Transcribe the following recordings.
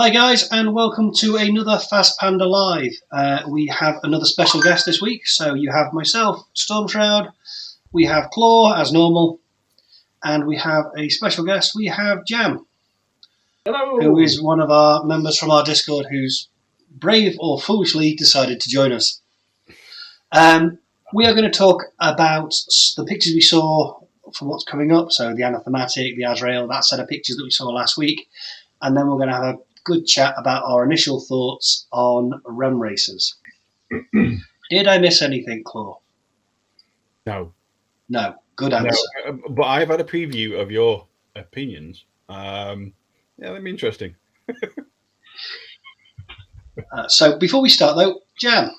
Hi guys, and welcome to another Fast Panda Live. We have another special guest this week. So you have myself, Stormshroud, we have Claw as normal, and we have a special guest. We have Jam, Hello. Who is one of our members from our Discord who's brave or foolishly decided to join us. We are going to talk about the pictures we saw for what's coming up. So the Anathematic, the Azrael, that set of pictures that we saw last week. And then we're going to have a good chat about our initial thoughts on RemRacers. Did I miss anything, Claw? No. No. Good answer. No, but I've had a preview of your opinions. Yeah, that'd be interesting. So before we start, though, Jam,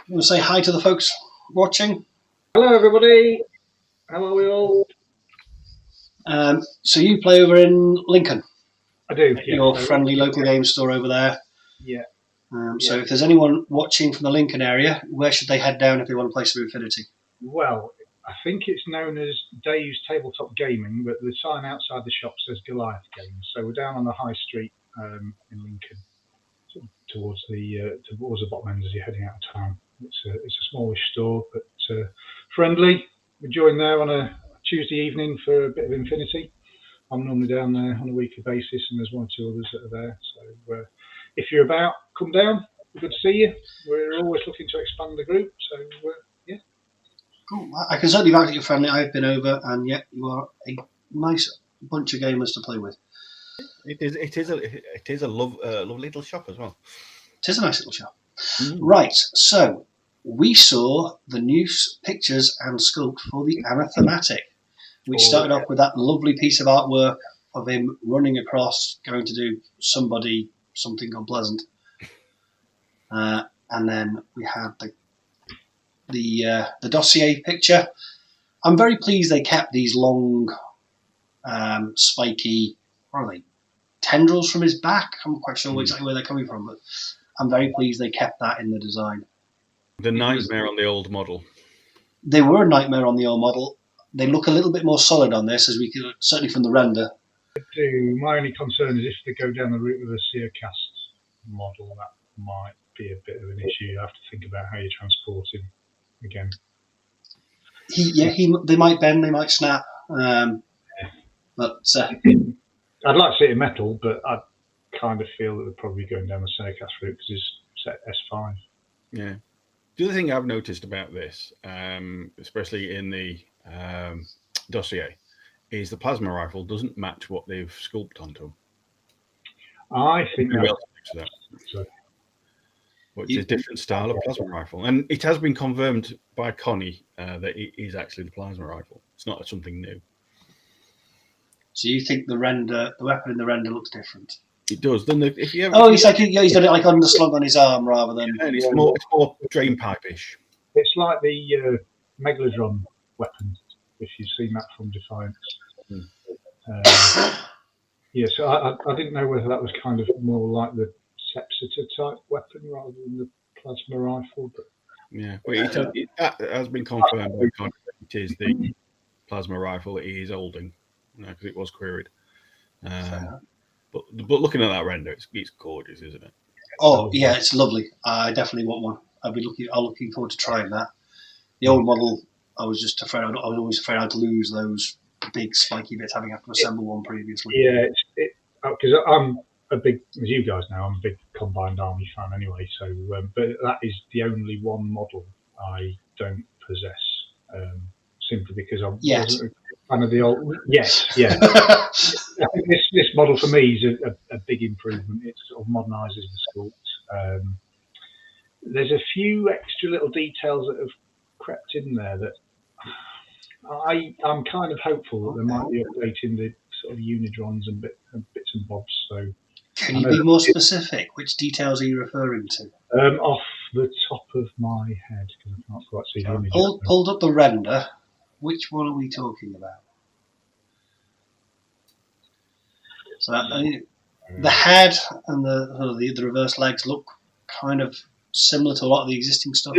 you want to say hi to the folks watching? Hello, everybody. How are we all? So you play over in Lincoln? I do. Your friendly local game store over there. Yeah. So if there's anyone watching from the Lincoln area, where should they head down if they want to play some Infinity? Well, I think it's known as Dave's Tabletop Gaming, but the sign outside the shop says Goliath Games. So we're down on the high street in Lincoln, towards the bottom end as you're heading out of town. It's a smallish store, but friendly. We join there on a Tuesday evening for a bit of Infinity. I'm normally down there on a weekly basis, and there's one or two others that are there. So if you're about, come down. Good to see you. We're always looking to expand the group. So yeah. Cool. I can certainly vouch that you're friendly. I've been over, and yet you are a nice bunch of gamers to play with. It is a lovely little shop as well. It is a nice little shop. Right. So we saw the new pictures and sculpt for the Anathematic, which started off with that lovely piece of artwork of him running across, going to do somebody something unpleasant. And then we had the dossier picture. I'm very pleased they kept these long, spiky, what are they, tendrils from his back. I'm not quite sure exactly where they're coming from, but I'm very pleased they kept that in the design. The nightmare on the old model. They were a nightmare on the old model. They look a little bit more solid on this, as we could certainly from the render. I do. My only concern is if they go down the route of a sear cast model, that might be a bit of an issue. You have to think about how you transport him again. They might bend, they might snap. But I'd like to see it in metal, but I kind of feel that they're probably going down the sear cast route because it's set S5. Yeah. The other thing I've noticed about this, especially in the dossier, is the plasma rifle doesn't match what they've sculpted onto them. I think that. Which is a different style of plasma rifle. And it has been confirmed by Connie that it is actually the plasma rifle. It's not something new. So you think the weapon in the render looks different? It does. Then if you he's done it like underslung on his arm rather than. And it's more drain pipe-ish. It's like the Megalodron weapon, if you've seen that from Defiance. So I didn't know whether that was kind of more like the Sepsita type weapon rather than the plasma rifle. But yeah, that has been confirmed by Connie. It is the plasma rifle that he is holding, because it was queried. But looking at that render, it's gorgeous, isn't it? Oh yeah, it's lovely. I definitely want one. I'm looking forward to trying that. The old model, I was just afraid. I was always afraid I'd lose those big spiky bits, having had to assemble one previously. Yeah, because I'm a big, as you guys know, I'm a big Combined Army fan anyway. So, but that is the only one model I don't possess, simply because I wasn't a fan of the old. Yes, yeah. I think this model for me is a big improvement. It sort of modernises the sculpt. There's a few extra little details that have crept in there that I'm kind of hopeful that they might be updating the sort of unidrons and bits and bobs. So can you be more specific? Which details are you referring to? Off the top of my head, because I can't quite see the image. Pulled up the render. Which one are we talking about? So the head and the reverse legs look kind of similar to a lot of the existing stuff.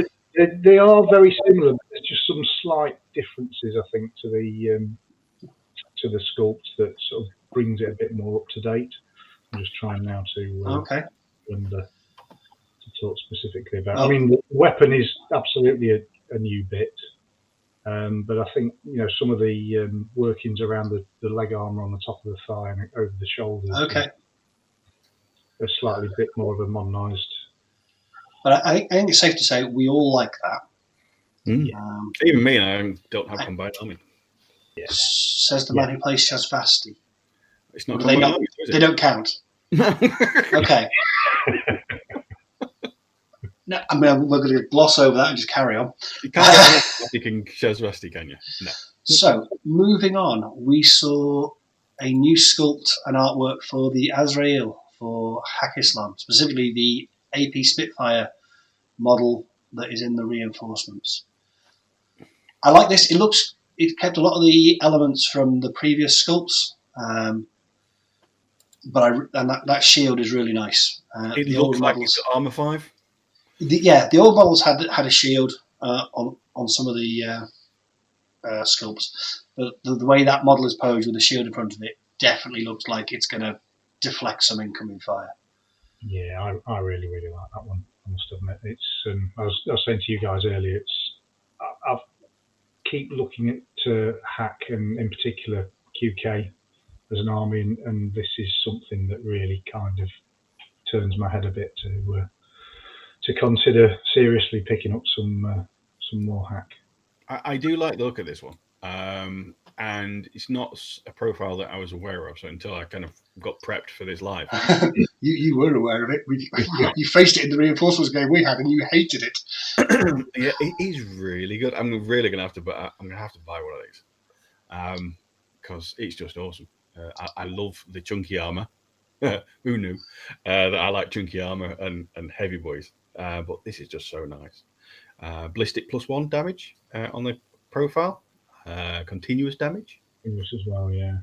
They are very similar, but there's just some slight differences, I think, to the sculpt that sort of brings it a bit more up to date. I'm just trying now to Okay. to talk specifically about. Oh. I mean, the weapon is absolutely a new bit, but I think some of the workings around the leg armor on the top of the thigh and over the shoulders are slightly bit more of a modernised. But I think it's safe to say we all like that. Even me, I don't have combined army. Yeah. Says the man who plays Shazvasti. It's not they don't count. Okay. No, I mean, we're going to gloss over that and just carry on. You can't you can Shazvasti, can you? No. So, moving on, we saw a new sculpt and artwork for the Azrael for Hack Islam, specifically the AP Spitfire model that is in the reinforcements. I like this. It kept a lot of the elements from the previous sculpts, but that shield is really nice. It looks like it's Armour 5. The old models had a shield on some of the sculpts, but the way that model is posed with a shield in front of it definitely looks like it's going to deflect some incoming fire. Yeah, I really like that one. I must admit, it's. I was saying to you guys earlier, I keep looking at Hack and in particular QK as an army, and this is something that really kind of turns my head a bit to consider seriously picking up some more Hack. I do like the look of this one, and it's not a profile that I was aware of. So until I kind of got prepped for this live, you were aware of it. You faced it in the reinforcements game we had, and you hated it. Yeah, it is really good. I'm really gonna have to buy one of these because it's just awesome. I love the chunky armor. Who knew that I like chunky armor and heavy boys? But this is just so nice. Ballistic +1 damage on the profile. Continuous damage. Continuous as well, yeah.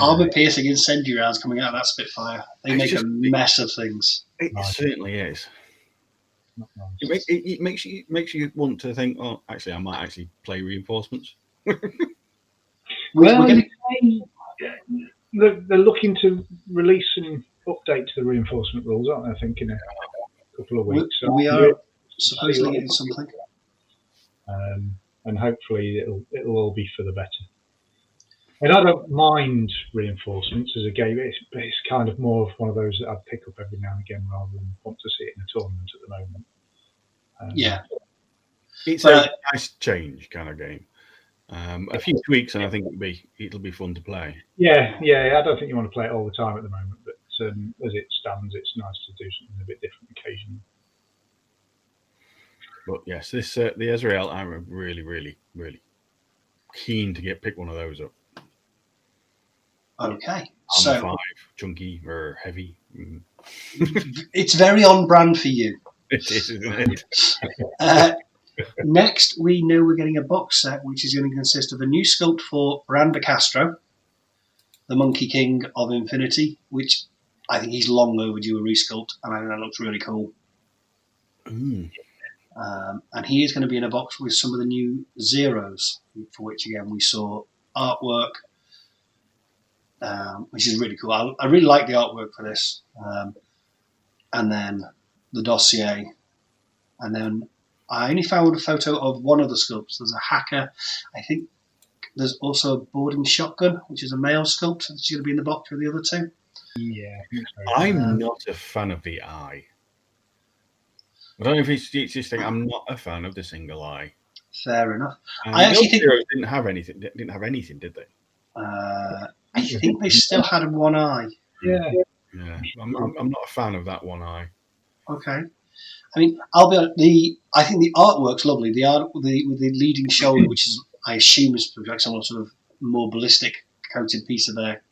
Armor piercing incendiary rounds coming out of that Spitfire. They make a mess of things. It certainly is. It makes you want to think, oh, actually, I might actually play reinforcements. Well, they're looking to release an update to the reinforcement rules, aren't they? I think in a couple of weeks. We are supposedly getting something, and hopefully it'll all be for the better. And I don't mind reinforcements as a game. It's kind of more of one of those that I'd pick up every now and again rather than want to see it in a tournament at the moment. It's a nice change kind of game. A few tweaks, and I think it'll be fun to play. Yeah. I don't think you want to play it all the time at the moment, but as it stands, it's nice to do something a bit different occasionally. But yes, this the Azrael, I'm really, really, really keen to pick one of those up. Okay, Armor 5, chunky or heavy. It's very on brand for you. It is, isn't it? Next, we know we're getting a box set, which is going to consist of a new sculpt for Branda Castro, the Monkey King of Infinity, which I think he's long overdue a resculpt, and I think that looks really cool. And he is going to be in a box with some of the new Zeros, for which, again, we saw artwork, which is really cool. I really like the artwork for this. And then the dossier. And then I only found a photo of one of the sculpts. There's a hacker. I think there's also a boarding shotgun, which is a male sculpt. That's going to be in the box with the other two. Yeah. I'm not a fan of the eye. I don't know if it's just thing. I'm not a fan of the single eye. Fair enough. I actually think they didn't have anything. Did they? I think they still had one eye. Yeah. I'm not a fan of that one eye. Okay. I mean, I'll be honest, I think the artwork's lovely. The art with the leading shoulder, which is, I assume, is like some sort of more ballistic coated piece of their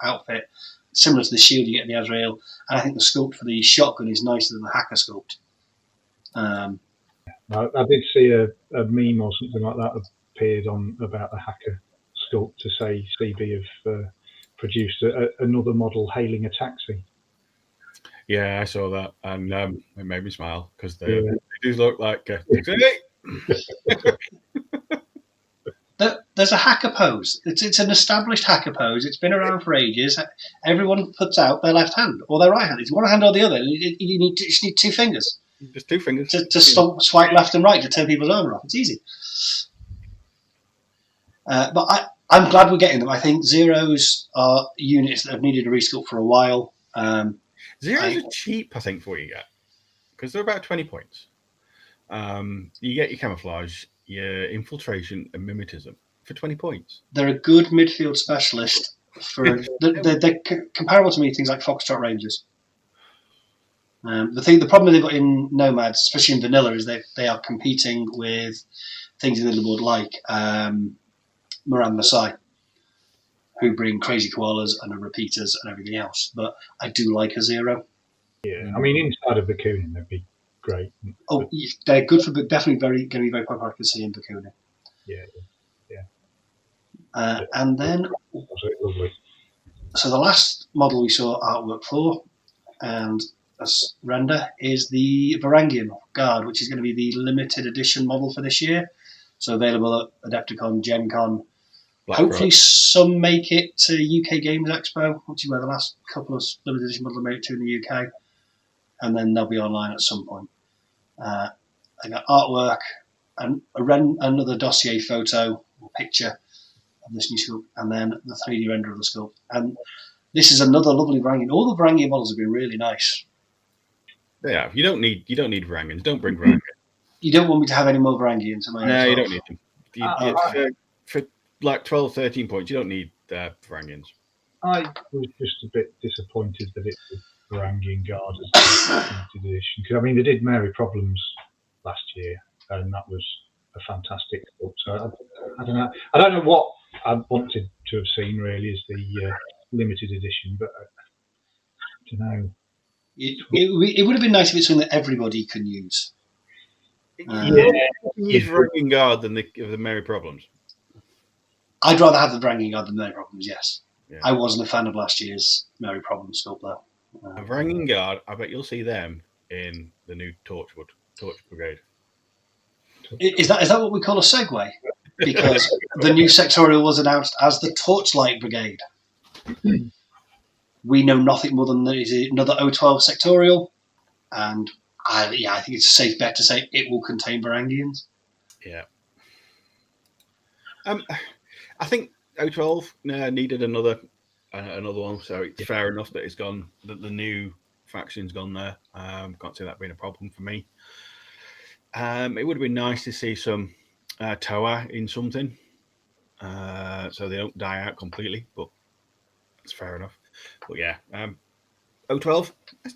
outfit, similar to the shield you get in the Azrael. And I think the sculpt for the shotgun is nicer than the hacker sculpt. I did see a meme or something like that appeared on about the hacker sculpt to say CB have produced another model hailing a taxi. Yeah, I saw that, and it made me smile because they do look like. there's a hacker pose. It's an established hacker pose. It's been around for ages. Everyone puts out their left hand or their right hand. It's one hand or the other. You just need two fingers. Just two fingers to swipe left and right to turn people's armor off. It's easy. But I'm glad we're getting them. I think Zeros are units that have needed a resculpt for a while. Zeros are cheap, I think, for what you get, because they're about 20 points. You get your camouflage, your infiltration, and mimetism for 20 points. They're a good midfield specialist. They're comparable to me things like Foxtrot Rangers. The problem they've got in Nomads, especially in Vanilla, is they are competing with things in the leaderboard like Moran Masai, who bring crazy koalas and repeaters and everything else. But I do like a Zero. Yeah, I mean, inside of Bakunin, they'd be great. Oh, they're good for, but definitely going to be very popular. I can see in Bakunin. Yeah. And then, lovely. So the last model we saw artwork for, and as render, is the Varangian Guard, which is going to be the limited edition model for this year. So available at Adepticon, Gen Con. Hopefully some make it to UK Games Expo, which is where the last couple of limited edition models made it to in the UK. And then they'll be online at some point. I got artwork and another dossier photo or picture of this new sculpt, and then the 3D render of the sculpt. And this is another lovely Varangian. All the Varangian models have been really nice. Yeah, you don't need Varangians. Don't bring Varangians. You don't want me to have any more Varangians? No, you don't need them. For like 12, 13 points, you don't need Varangians. I was just a bit disappointed that it was Varangian Guard as limited edition. Because, I mean, they did Mary Problems last year, and that was a fantastic sculpt. So I don't know. I don't know what I wanted to have seen really as the limited edition, but I don't know. It would have been nice if it's something that everybody can use. Use Varangian Guard than the Mary Problems. I'd rather have the Varangian Guard than the Mary Problems, yes. Yeah. I wasn't a fan of last year's Mary Problems sculpt, though. A Varangian Guard, I bet you'll see them in the new Torch Brigade. Is that what we call a segue? Because the new sectorial was announced as the Torchlight Brigade. We know nothing more than there is another O12 sectorial, and I think it's a safe bet to say it will contain Varangians. Yeah. I think O12 needed another one, so it's fair enough that it's gone. That the new faction's gone there. Can't see that being a problem for me. It would have been nice to see some Toa in something, so they don't die out completely. But it's fair enough. But yeah, O12.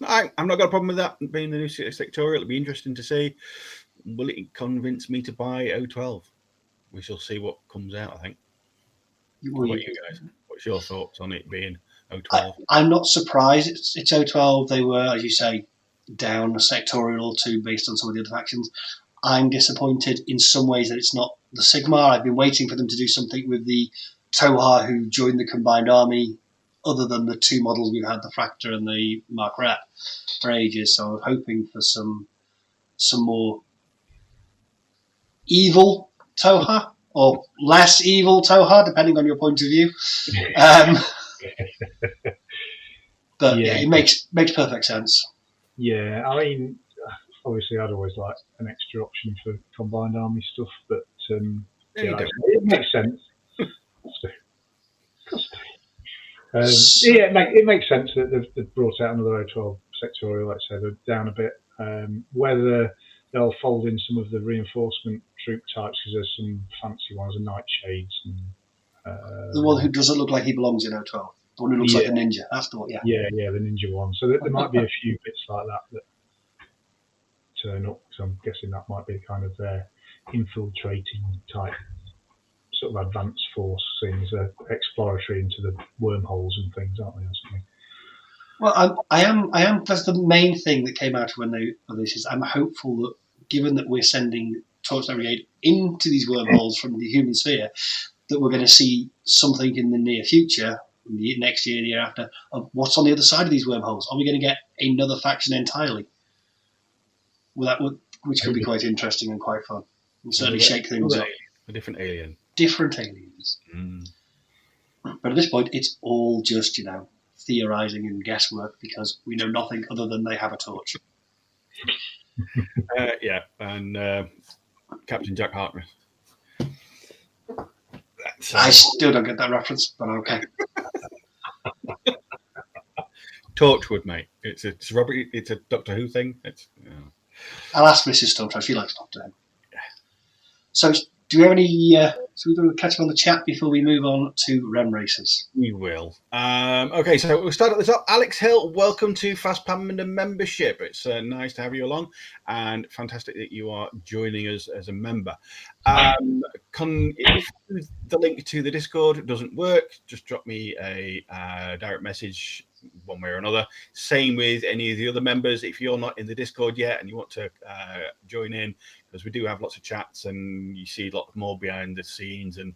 I'm not got a problem with that being the new sectorial. It'll be interesting to see. Will it convince me to buy O12? We shall see what comes out, I think. What about you guys? What's your thoughts on it being O12? I'm not surprised. It's O12. They were, as you say, down a sectorial or two based on some of the other factions. I'm disappointed in some ways that it's not the Sigmar. I've been waiting for them to do something with the Toha who joined the combined army, other than the two models we've had, the Fractor and the Mark Rep, for ages. So I'm hoping for some more evil Toha, or less evil Toha, depending on your point of view. But yeah, it makes perfect sense. Yeah, I mean, obviously I'd always like an extra option for combined army stuff, but it makes sense. It makes sense that they've brought out another O12 sectorial, like I said, they're down a bit. Whether they'll fold in some of the reinforcement troop types, because there's some fancy ones, the Nightshades. And, the one who doesn't look like he belongs in O12. The one who looks like a ninja. That's the one, yeah. Yeah, the ninja one. So there might be a few bits like that turn up. So I'm guessing that might be kind of their infiltrating type sort of advanced force things, exploratory into the wormholes and things, aren't they? Or something. Well, I am. That's the main thing that came out when this is. I'm hopeful that, given that we're sending Torchlight Brigade into these wormholes from the human sphere, that we're going to see something in the near future, next year, the year after, of what's on the other side of these wormholes. Are we going to get another faction entirely? Which could be quite interesting and quite fun, and certainly shake things up. A different alien. different aliens. But at this point, it's all just, theorising and guesswork because we know nothing other than they have a torch. And Captain Jack Harkness. I still don't get that reference, but okay. Torchwood, mate. It's a Doctor Who thing. I'll ask Mrs. Stormtrap. She likes Doctor Who. Yeah. So, do we have any? So we're going to catch up on the chat before we move on to RemRacers. We will. Okay, so we'll start at the top. Alex Hill, welcome to Fast Panda membership. It's nice to have you along, and fantastic that you are joining us as a member. If the link to the Discord doesn't work, just drop me a direct message one way or another. Same with any of the other members. If you're not in the Discord yet and you want to join in, because we do have lots of chats and you see a lot more behind the scenes, and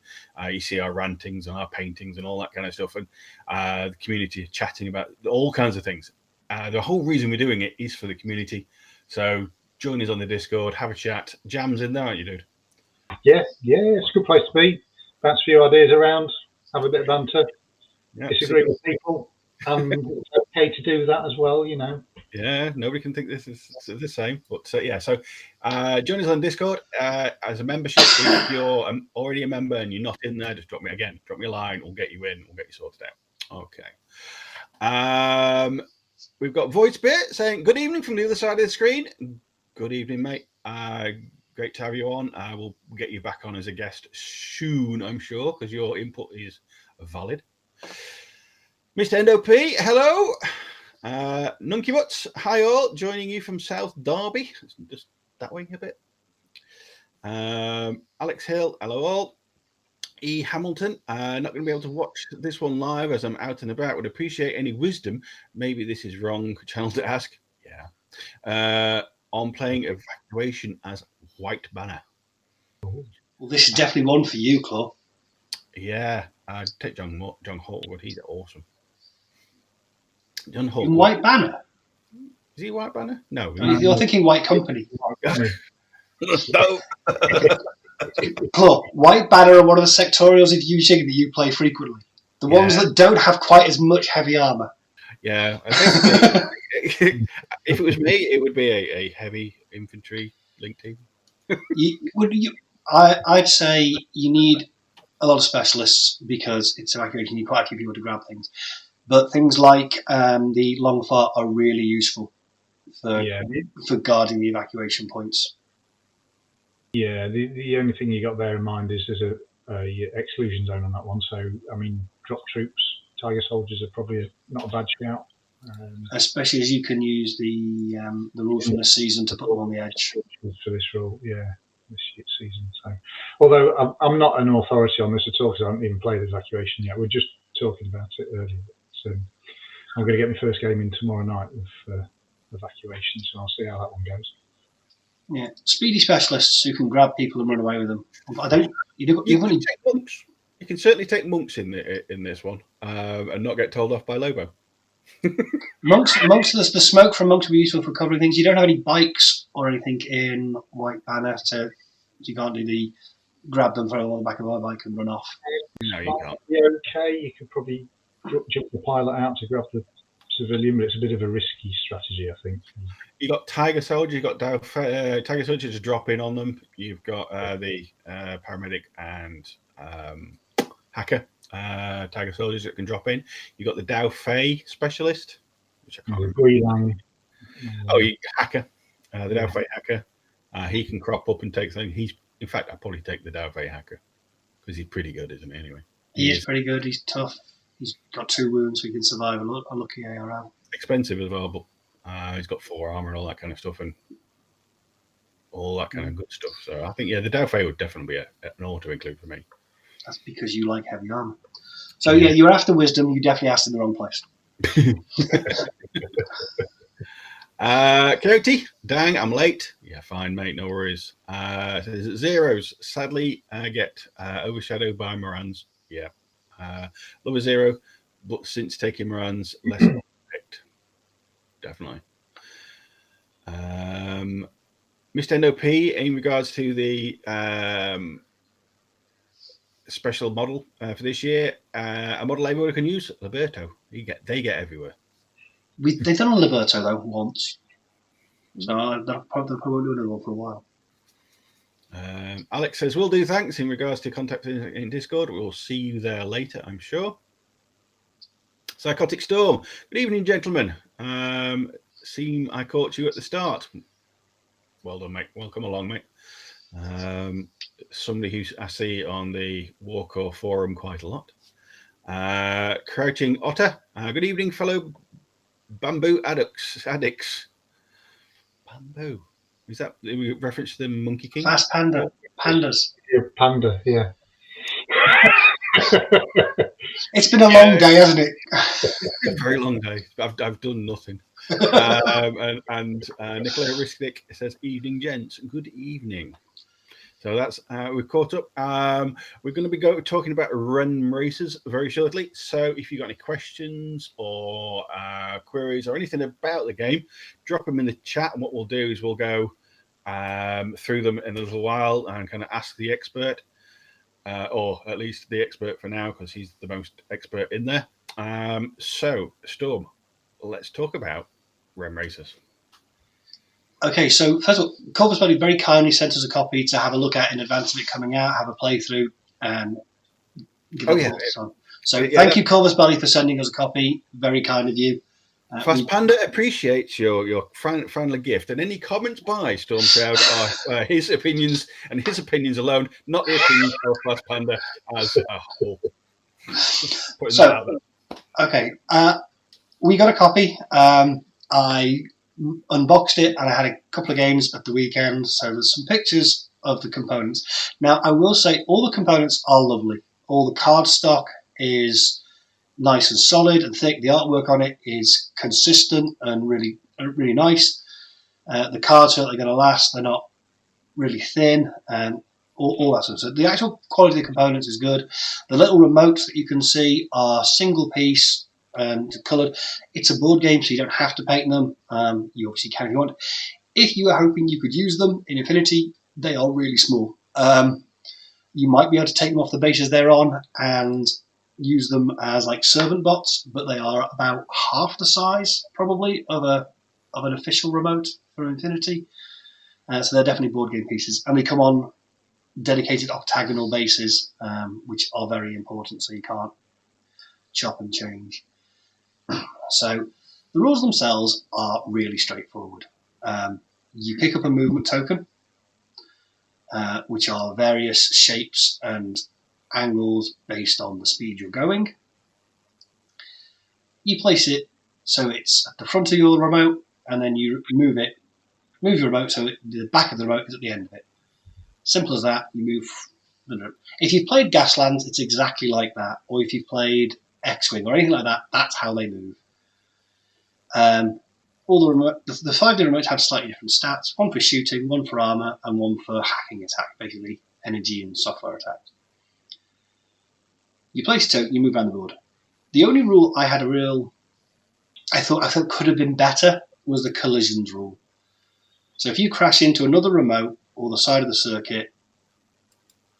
you see our rantings and our paintings and all that kind of stuff, and the community chatting about all kinds of things. The whole reason we're doing it is for the community. So join us on the Discord, have a chat. Jam's in there, aren't you, dude? Yeah, it's a good place to be. Bounce a few ideas around, have a bit of banter, disagree with people. It's okay to do that as well, Yeah, nobody can think this is the same. But join us on Discord as a membership. If you're already a member and you're not in there, just drop me a line. We'll get you in. We'll get you sorted out. Okay. We've got Void Spirit saying, good evening from the other side of the screen. Good evening, mate. Great to have you on. We'll get you back on as a guest soon, I'm sure, because your input is valid. Mr. Endo P, hello. Nunky Butts, hi all. Joining you from South Derby. Just that way a bit. Alex Hill, hello all. E. Hamilton, not going to be able to watch this one live as I'm out and about. Would appreciate any wisdom. Maybe this is wrong channel to ask. Yeah. On playing Evacuation as White Banner. Well, this is definitely one for you, Claw. Yeah, I'd take John Hawkwood. He's awesome. John Hawkwood. In White Banner? Is he White Banner? No. You're thinking White Company. No. Claw, White Banner are one of the sectorials of Eugene that you play frequently. The ones that don't have quite as much heavy armour. Yeah, I think if it was me, it would be a heavy infantry link team. I'd say you need a lot of specialists because it's evacuation. You quite a few people to grab things, but things like the long far are really useful for guarding the evacuation points. Yeah, the only thing you got there in mind is there's a exclusion zone on that one. So I mean, drop troops, Tiger soldiers are probably not a bad shout. Especially as you can use the rules from this season to put them on the edge. For this rule, this season. So, although I'm not an authority on this at all because I haven't even played evacuation yet. We're just talking about it earlier. So I'm going to get my first game in tomorrow night with evacuation, so I'll see how that one goes. Yeah, speedy specialists who can grab people and run away with them. You can certainly take monks in this one and not get told off by Lobo. Monks, the smoke from monks will be useful for covering things. You don't have any bikes or anything in White Banner, so you can't do the grab them, throw them on the back of a bike and run off. No, you can't. Yeah, okay. You could probably jump the pilot out to grab the civilian, but it's a bit of a risky strategy, I think. You got Tiger Soldier, you got Tiger Soldier to drop in on them. You've got the paramedic and hacker. Tiger soldiers that can drop in. You got the Dao Fei specialist, which I can't remember. Hacker, the Dao Fei hacker. He can crop up and take things. In fact, I'd probably take the Dao Fei hacker because he's pretty good, isn't he? Anyway, he is pretty good. He's tough. He's got 2 wounds, so he can survive a lucky ARL. Expensive as well, but he's got 4 armor and all that kind of stuff, and all that kind of good stuff. So I think the Dao Fei would definitely be an auto include for me. That's because you like heavy armor. So you're after wisdom. You definitely asked in the wrong place. Coyote, dang, I'm late. Yeah, fine, mate, no worries. Zeros, sadly, get overshadowed by Morans. Yeah, love a zero, but since taking Morans, less picked. Definitely. Mr. NOP, in regards to the special model for this year. A model everyone can use, Liberto. They get everywhere. They've done a Liberto though once, so they'll probably do another one for a while. Alex says, "Will do. Thanks." In regards to contacting in Discord, we'll see you there later, I'm sure. Psychotic Storm. Good evening, gentlemen. Seem I caught you at the start. Well done, mate. Welcome along, mate. Somebody who I see on the Warcore forum quite a lot. Crouching Otter. Good evening, fellow bamboo addicts. Bamboo. Is that in reference to the Monkey King? Fast Panda. Pandas. Yeah, Panda, yeah. It's been a long day, hasn't it? It's been a very long day. I've done nothing. and Nicola Risknick says, "Evening, gents. Good evening." So that's we've caught up. We're going to be talking about RemRacers very shortly. So if you've got any questions or queries or anything about the game, drop them in the chat. And what we'll do is we'll go through them in a little while and kind of ask the expert, or at least the expert for now, because he's the most expert in there. So Storm, let's talk about RemRacers. Okay, so first of all, Corvus Belly very kindly sent us a copy to have a look at in advance of it coming out, have a playthrough, and give it thoughts on. So thank you, Corvus Belly, for sending us a copy. Very kind of you. Fast Panda appreciates your friendly gift, and any comments by Stormshroud are his opinions and his opinions alone, not the opinions of Fast Panda as a whole. Okay, we got a copy. I unboxed it and I had a couple of games at the weekend, so there's some pictures of the components. Now I will say all the components are lovely. All the card stock is nice and solid and thick. The artwork on it is consistent and really nice. The cards are going to last. They're not really thin and all that sort of stuff. The actual quality of the components is good. The little remotes that you can see are single piece and coloured. It's a board game, so you don't have to paint them. You obviously can if you want. If you are hoping you could use them in Infinity, they are really small. You might be able to take them off the bases they're on and use them as like servant bots, but they are about half the size probably of an official remote for Infinity. So they're definitely board game pieces, and they come on dedicated octagonal bases, which are very important, so you can't chop and change. So the rules themselves are really straightforward. You pick up a movement token, which are various shapes and angles based on the speed you're going. You place it so it's at the front of your remote, and then you move your remote so the back of the remote is at the end of it. Simple as that. You move. If you've played Gaslands, it's exactly like that. Or if you've played X-Wing or anything like that, that's how they move. All the 5D remotes have slightly different stats. One for shooting, one for armor, and one for hacking attack, basically energy and software attack. You place a token, you move around the board. The only rule I thought could have been better was the collisions rule. So if you crash into another remote or the side of the circuit,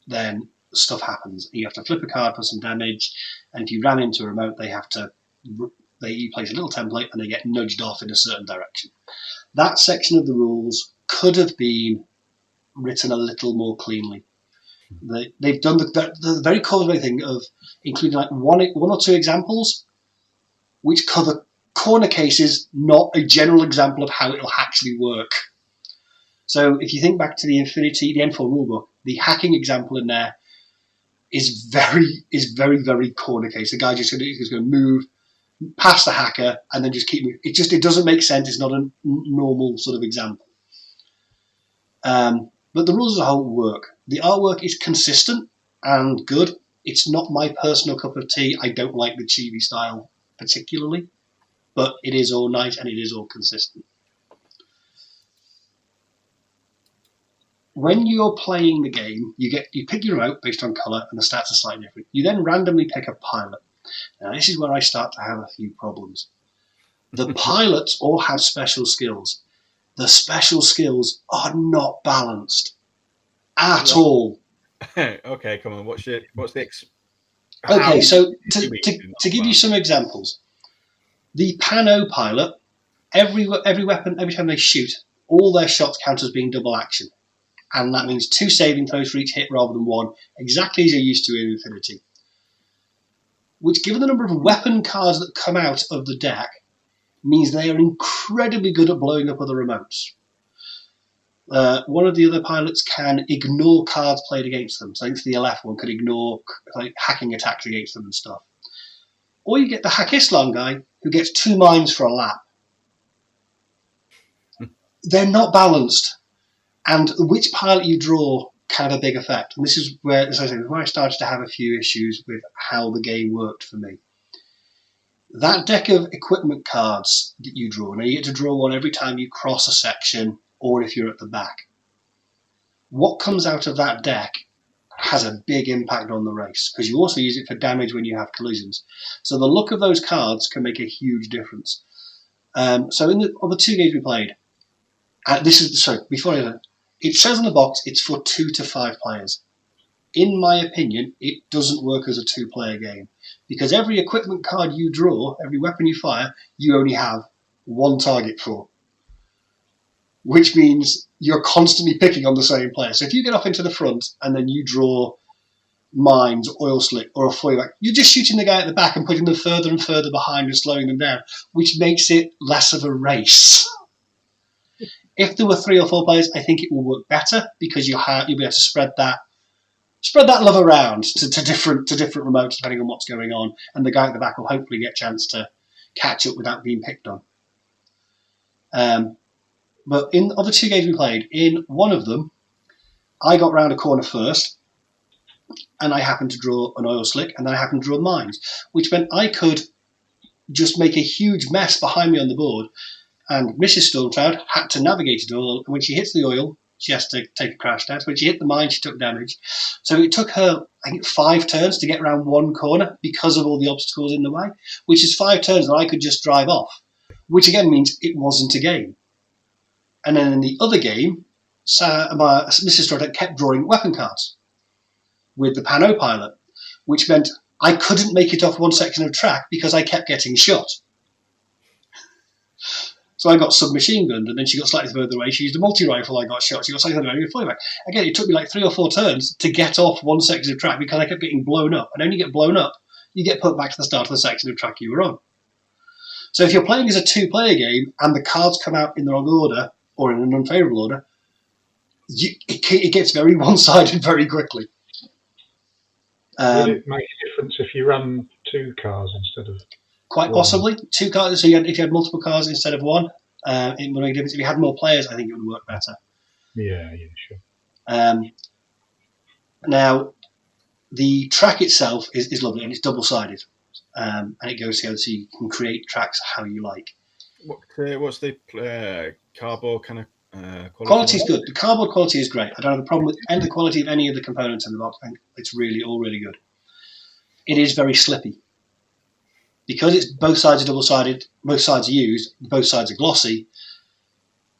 then stuff happens. You have to flip a card for some damage, and if you ran into a remote, you place a little template and they get nudged off in a certain direction. That section of the rules could have been written a little more cleanly. They've done the very clever thing of including like one or two examples which cover corner cases, not a general example of how it'll actually work. So if you think back to the N4 rulebook, the hacking example in there is very, very corner case. The guy just going to move past the hacker and then just keep moving. It doesn't make sense. It's not a normal sort of example. But the rules as a whole work. The artwork is consistent and good. It's not my personal cup of tea. I don't like the chibi style particularly, but it is all nice and it is all consistent. When you're playing the game, you pick your remote based on colour, and the stats are slightly different. You then randomly pick a pilot. Now this is where I start to have a few problems. The pilots all have special skills. The special skills are not balanced at all. Okay, come on. What's the Okay, so to give you some examples, the Pano pilot, every weapon, every time they shoot, all their shots count as being double action. And that means 2 saving throws for each hit rather than 1, exactly as you're used to in Infinity. Which, given the number of weapon cards that come out of the deck, means they are incredibly good at blowing up other remotes. One of the other pilots can ignore cards played against them. So I think the LF one could ignore hacking attacks against them and stuff. Or you get the Hack Islam guy who gets 2 mines for a lap. They're not balanced. And which pilot you draw can have a big effect. And this is where, as I said, where I started to have a few issues with how the game worked for me. That deck of equipment cards that you draw, now you get to draw one every time you cross a section or if you're at the back. What comes out of that deck has a big impact on the race, because you also use it for damage when you have collisions. So the look of those cards can make a huge difference. So on the 2 games we played, it says on the box it's for 2 to 5 players. In my opinion, it doesn't work as a 2-player game, because every equipment card you draw, every weapon you fire, you only have 1 target for, which means you're constantly picking on the same player. So if you get off into the front and then you draw mines, oil slick, or a foil, you're just shooting the guy at the back and putting them further and further behind and slowing them down, which makes it less of a race. If there were 3 or 4 players, I think it will work better, because you'll be able to spread that love around to different remotes depending on what's going on, and the guy at the back will hopefully get a chance to catch up without being picked on. But in of the 2 games we played, in one of them, I got round a corner first, and I happened to draw an oil slick, and then I happened to draw mines, which meant I could just make a huge mess behind me on the board, and Mrs. Stormcloud had to navigate it all, and when she hits the oil, she has to take a crash test. When she hit the mine, she took damage. So it took her, I think, 5 turns to get around one corner because of all the obstacles in the way, which is 5 turns that I could just drive off, which again means it wasn't a game. And then in the other game, Mrs. Stormcloud kept drawing weapon cards with the Pano pilot, which meant I couldn't make it off one section of track because I kept getting shot. So I got submachine gunned, and then she got slightly further away. She used a multi-rifle, I got shot. She got slightly further away, flyback. Again, it took me like 3 or 4 turns to get off one section of track because I kept getting blown up. And when you get blown up, you get put back to the start of the section of track you were on. So if you're playing as a 2-player game and the cards come out in the wrong order or in an unfavourable order, it gets very one-sided very quickly. Would it make a difference if you run 2 cars instead of quite 1? Possibly 2 cars. So if you had multiple cars instead of 1, it would make a difference. If you had more players, I think it would work better. Yeah, sure. Now, the track itself is lovely, and it's double-sided, and it goes together so you can create tracks how you like. What's the cardboard kind of quality? Is good. The cardboard quality is great. I don't have a problem with the quality of any of the components in the box. I think it's all really good. It is very slippy. Because it's both sides are double-sided, both sides are used, both sides are glossy,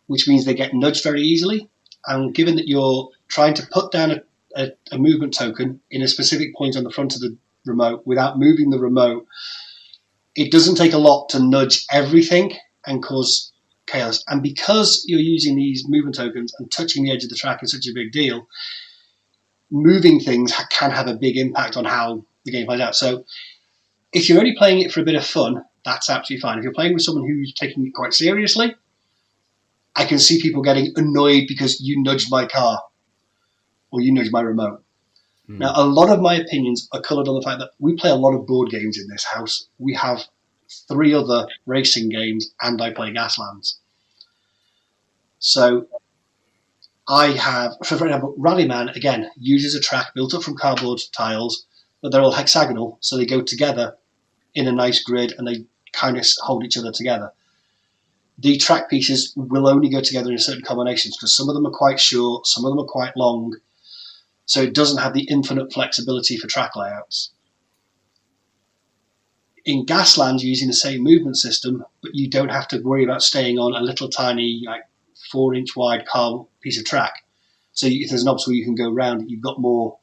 which means they get nudged very easily. And given that you're trying to put down a movement token in a specific point on the front of the remote without moving the remote, it doesn't take a lot to nudge everything and cause chaos. And because you're using these movement tokens and touching the edge of the track is such a big deal, moving things can have a big impact on how the game plays out. So if you're only playing it for a bit of fun, that's absolutely fine. If you're playing with someone who's taking it quite seriously, I can see people getting annoyed because you nudged my car or you nudged my remote. Now, a lot of my opinions are coloured on the fact that we play a lot of board games in this house. We have 3 other racing games, and I play Gaslands. So I have, for example, Rallyman, again, uses a track built up from cardboard tiles, but they're all hexagonal, so they go together in a nice grid, and they kind of hold each other together. The track pieces will only go together in certain combinations, because some of them are quite short, some of them are quite long, so it doesn't have the infinite flexibility for track layouts. In Gasland, you're using the same movement system, but you don't have to worry about staying on a little tiny, like 4-inch wide car piece of track. So if there's an obstacle you can go around, you've got more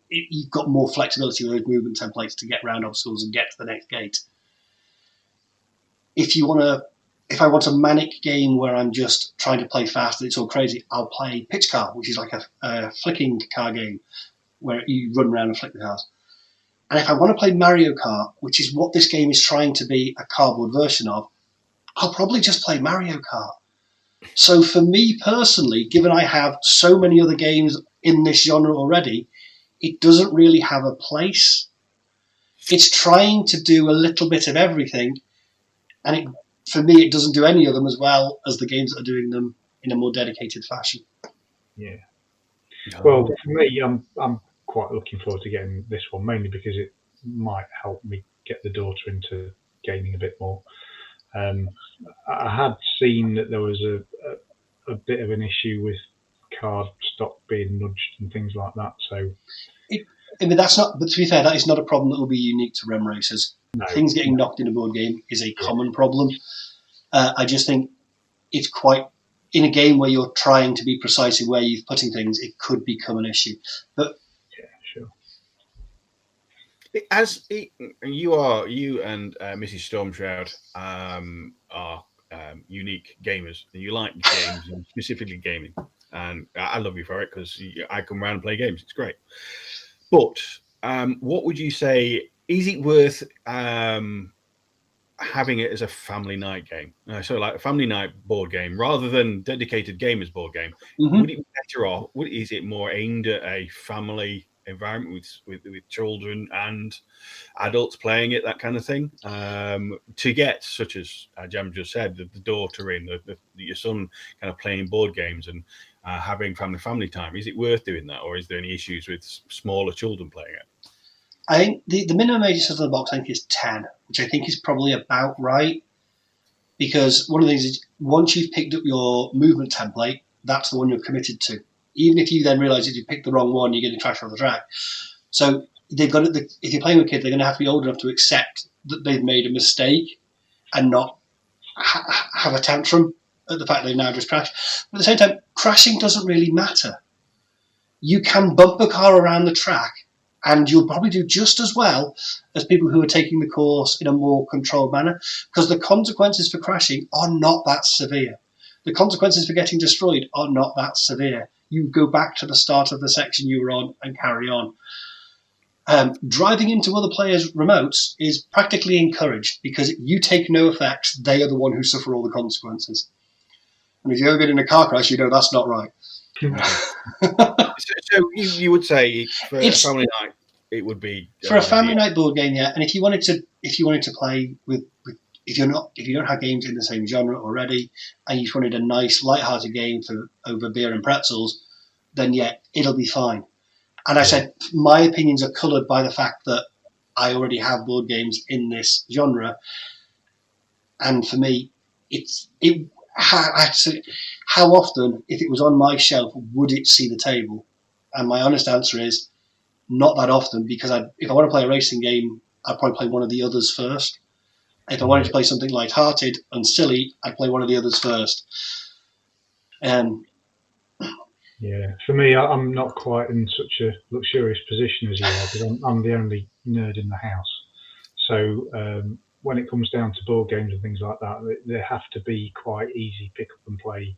you've got more flexibility with those movement templates to get around obstacles and get to the next gate. If I want a manic game where I'm just trying to play fast and it's all crazy, I'll play Pitch Car, which is like a flicking car game where you run around and flick the cars. And if I want to play Mario Kart, which is what this game is trying to be a cardboard version of, I'll probably just play Mario Kart. So for me personally, given I have so many other games in this genre already, it doesn't really have a place. It's trying to do a little bit of everything, and for me, it doesn't do any of them as well as the games that are doing them in a more dedicated fashion. Yeah. Well, for me, I'm quite looking forward to getting this one, mainly because it might help me get the daughter into gaming a bit more. I had seen that there was a bit of an issue with card stock being nudged and things like that. So, that's not. But to be fair, that is not a problem that will be unique to RemRacers. No, things getting knocked in a board game is a common problem. I just think it's quite in a game where you're trying to be precise in where you're putting things. It could become an issue, but sure. As you and Mrs. Stormshroud are unique gamers, and you like games, and specifically gaming, and I love you for it because I come around and play games. It's great. But what would you say? Is it worth having it as a family night game? So like a family night board game rather than dedicated gamers board game. Mm-hmm. Would it be better off? Is it more aimed at a family environment with children and adults playing it, that kind of thing, to get, such as Jem just said, the daughter in, your son kind of playing board games and having family time? Is it worth doing that, or is there any issues with smaller children playing it? I think the minimum age of the box, I think, is 10, which I think is probably about right. Because one of the things is, once you've picked up your movement template, that's the one you're committed to. Even if you then realise that you picked the wrong one, you're getting trashed off the track. So they've got to, if you're playing with kids, they're going to have to be old enough to accept that they've made a mistake and not have a tantrum at the fact they've now just crashed. But at the same time, crashing doesn't really matter. You can bump a car around the track, and you'll probably do just as well as people who are taking the course in a more controlled manner, because the consequences for crashing are not that severe. The consequences for getting destroyed are not that severe. You go back to the start of the section you were on and carry on. Driving into other players' remotes is practically encouraged, because if you take no effects, they are the one who suffer all the consequences. And if you've ever been in a car crash, you know that's not right. So you would say for a family night, it would be for a family night board game, yeah. And if you wanted to play with if you don't have games in the same genre already, and you just wanted a nice light-hearted game for over beer and pretzels, then yeah, it'll be fine. And I said my opinions are coloured by the fact that I already have board games in this genre, and for me, how often, if it was on my shelf, would it see the table? And my honest answer is not that often, because if I want to play a racing game, I'd probably play one of the others first. If I wanted to play something light-hearted and silly, I'd play one of the others first. Yeah, for me, I'm not quite in such a luxurious position as you are, because I'm the only nerd in the house. So when it comes down to board games and things like that, they have to be quite easy pick-up-and-play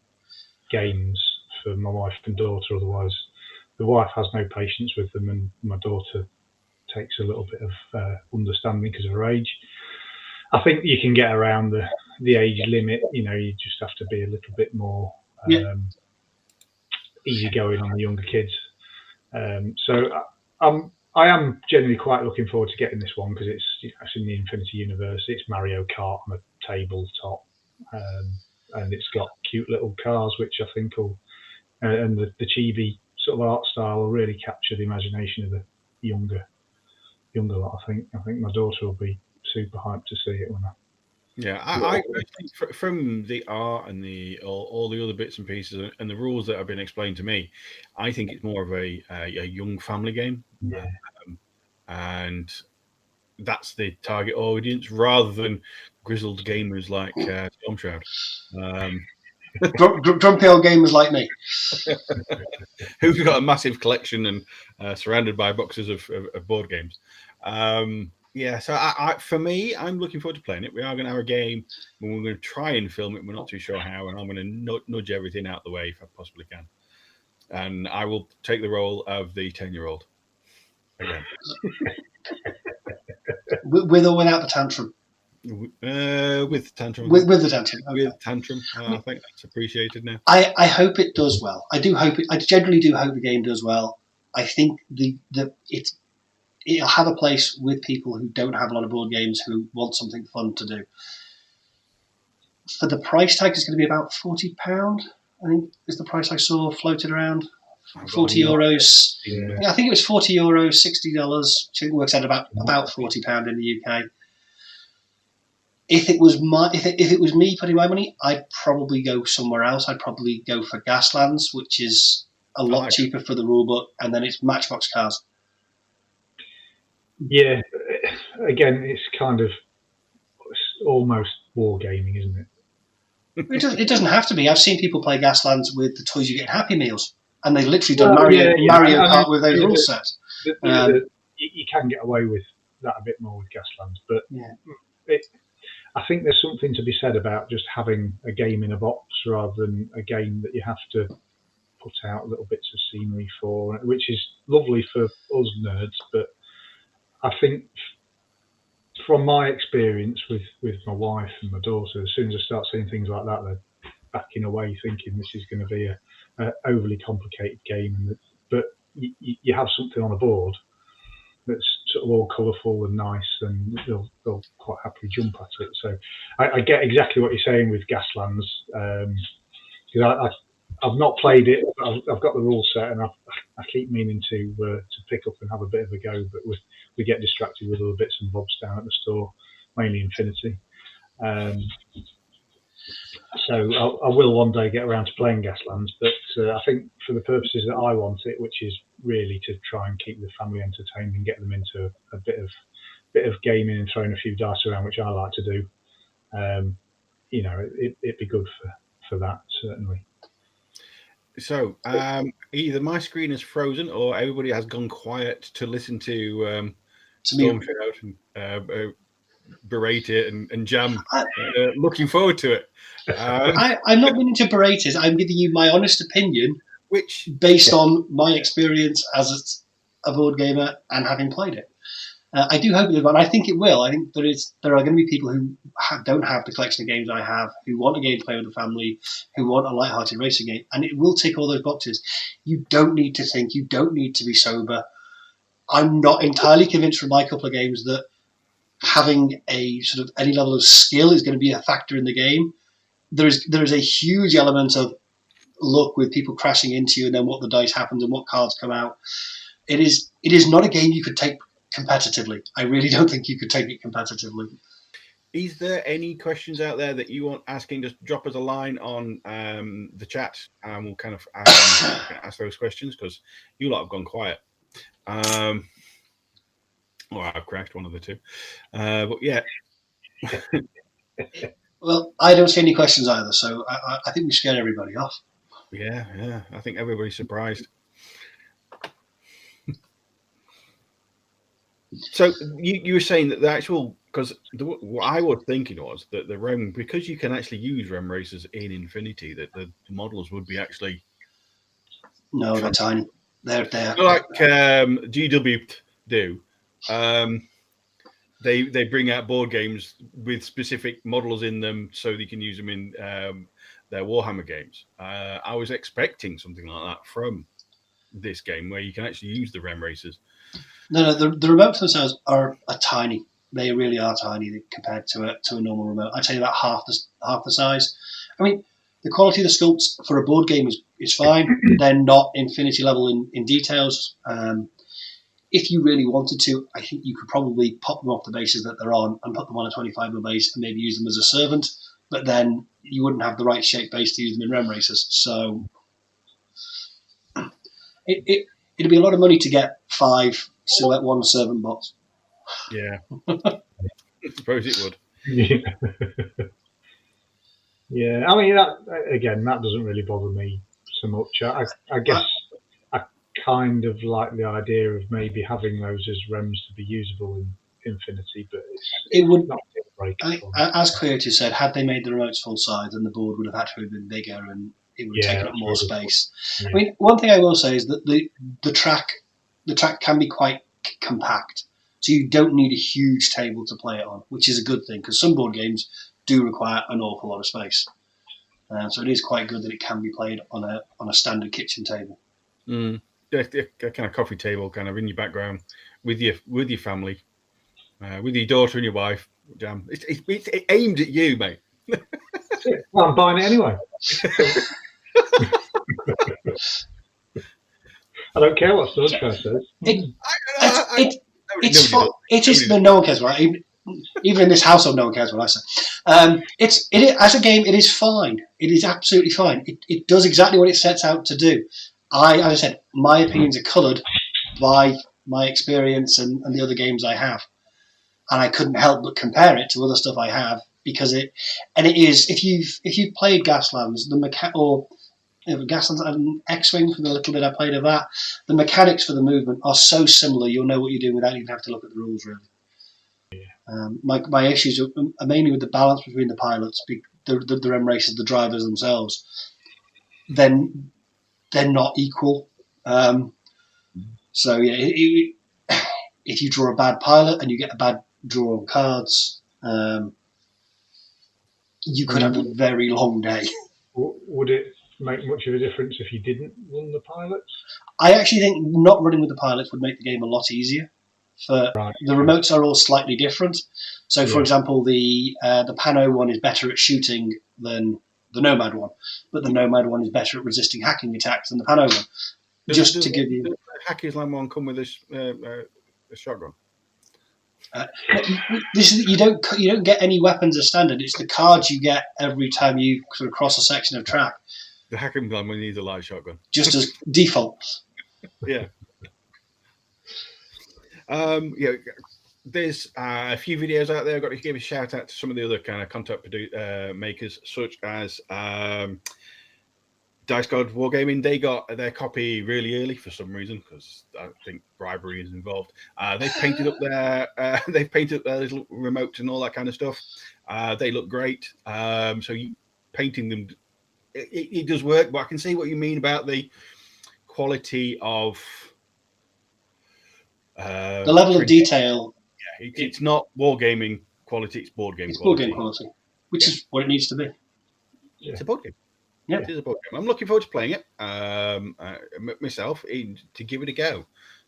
games for my wife and daughter. Otherwise, the wife has no patience with them, and my daughter takes a little bit of understanding because of her age. I think you can get around the age limit. You just have to be a little bit more easygoing on the younger kids. So I am generally quite looking forward to getting this one, because it's in the Infinity Universe. It's Mario Kart on a tabletop, and it's got cute little cars, which I think will, and the chibi sort of art style will really capture the imagination of the younger lot. I think my daughter will be super hyped to see it when I think from the art and all the other bits and pieces and the rules that have been explained to me, I think it's more of a young family game. Yeah. And that's the target audience, rather than grizzled gamers like Stormshroud. Grumpy old gamers like me. Who's got a massive collection and surrounded by boxes of board games. Yeah, so for me, I'm looking forward to playing it. We are going to have a game, and we're going to try and film it. We're not too sure how, and I'm going to nudge everything out the way if I possibly can. And I will take the role of the 10-year-old again. With or without the tantrum? With tantrum. With the tantrum. Okay. With tantrum. I think that's appreciated now. I hope it does well. I do hope it. I generally do hope the game does well. I think it'll have a place with people who don't have a lot of board games who want something fun to do. For the price tag, it's going to be about £40. I think is the price I saw floated around. €40. Yeah, I think it was €40, $60. I think it works out about £40 in the UK. If it was me putting my money, I'd probably go somewhere else. I'd probably go for Gaslands, which is a lot cheaper for the rulebook, and then it's Matchbox Cars. Yeah, again, it's kind of almost wargaming, isn't it? It doesn't have to be. I've seen people play Gaslands with the toys you get in Happy Meals, and they've literally done Mario Kart with those rule sets. You can get away with that a bit more with Gaslands, but I think there's something to be said about just having a game in a box rather than a game that you have to put out little bits of scenery for, which is lovely for us nerds, but I think from my experience with my wife and my daughter, as soon as I start seeing things like that, they're backing away thinking this is going to be a overly complicated game. But you have something on a board that's sort of all colourful and nice, and they'll quite happily jump at it. So I get exactly what you're saying with Gaslands, because I've not played it. I've got the rule set, and I keep meaning to pick up and have a bit of a go, but we get distracted with other bits and bobs down at the store, mainly Infinity. So I will one day get around to playing Gaslands, but I think for the purposes that I want it, which is really to try and keep the family entertained and get them into a bit of gaming and throwing a few dice around, which I like to do, it'd be good for that, certainly. So either my screen is frozen or everybody has gone quiet to listen to Stormshroud and berate it and jam. Looking forward to it. I'm not meaning to berate it. I'm giving you my honest opinion, based on my experience as a board gamer and having played it. I do hope it will, and I think it will. I think there are going to be people who don't have the collection of games I have, who want a game to play with the family, who want a light-hearted racing game, and it will tick all those boxes. You don't need to think. You don't need to be sober. I'm not entirely convinced from my couple of games that having a sort of any level of skill is going to be a factor in the game. There is a huge element of luck with people crashing into you, and then what the dice happens and what cards come out. It is not a game you could take competitively. I really don't think you could take it competitively. Is there any questions out there that you want asking? Just drop us a line on the chat, and we'll kind of ask those questions, because you lot have gone quiet. Or I've crashed, one of the two. But yeah. Well, I don't see any questions either, so I think we scared everybody off. Yeah. I think everybody's surprised. So you were saying that the actual, because what I was thinking was that the REM, because you can actually use RemRacers in Infinity, that the models would be actually... No, they're tiny. They're like GW do. They bring out board games with specific models in them so they can use them in their Warhammer games. I was expecting something like that from this game, where you can actually use the RemRacers. No, the remotes themselves are tiny. They really are tiny compared to a normal remote. I'd say about half the size. I mean, the quality of the sculpts for a board game is fine. They're not Infinity level in details. If you really wanted to, I think you could probably pop them off the bases that they're on and put them on a 25mm base and maybe use them as a servant, but then you wouldn't have the right shape base to use them in RemRacers. So it'd be a lot of money to get 5 Silhouette 1 servant bots. Yeah. I suppose it would. Yeah. Yeah, I mean that doesn't really bother me so much. I guess I kind of like the idea of maybe having those as REMs to be usable in Infinity, but it would not a breaker. as Coyote said, had they made the remotes full size, then the board would have had to have been bigger and it would have taken up more space. Yeah. I mean, one thing I will say is that the track can be quite compact, so you don't need a huge table to play it on, which is a good thing because some board games do require an awful lot of space. So it is quite good that it can be played on a standard kitchen table. A kind of coffee table, kind of in your background with your family, with your daughter and your wife. Jam. It's aimed at you, mate. Well, I'm buying it anyway. I don't care what Swordcraft says. It is. No one cares what. Even in this household, no one cares what I say. As a game, it is fine. It is absolutely fine. It does exactly what it sets out to do. As I said, my opinions are coloured by my experience and the other games I have, and I couldn't help but compare it to other stuff I have because it is. If you've played Gaslands, Gaslands and X-Wing for the little bit I played of that, the mechanics for the movement are so similar. You'll know what you're doing without even having to look at the rules, really. My issues are mainly with the balance between the pilots, the RemRacers, the drivers themselves. Then they're not equal. So yeah, if you draw a bad pilot and you get a bad draw on cards, you could have a very long day. Would it make much of a difference if you didn't run the pilots? I actually think not running with the pilots would make the game a lot easier. The remotes are all slightly different. So, for example, the Pano one is better at shooting than the Nomad one, but the Nomad one is better at resisting hacking attacks than the Pano one. Does the Hackers Land one come with a shotgun? You don't get any weapons as standard. It's the cards you get every time you sort of cross a section of track. The Hacking Land one needs a light shotgun, just as default. Yeah. There's a few videos out there. I've got to give a shout out to some of the other kind of content makers, such as Dice God Wargaming. They got their copy really early for some reason because I think bribery is involved. They've painted up their little remotes and all that kind of stuff. They look great. So painting them, it does work. But I can see what you mean about the quality of. The level of detail. Yeah, it's not wargaming quality; it's board game. It's board game quality, which is what it needs to be. Yeah. It's a board game. Yeah, it is a board game. I'm looking forward to playing it myself to give it a go.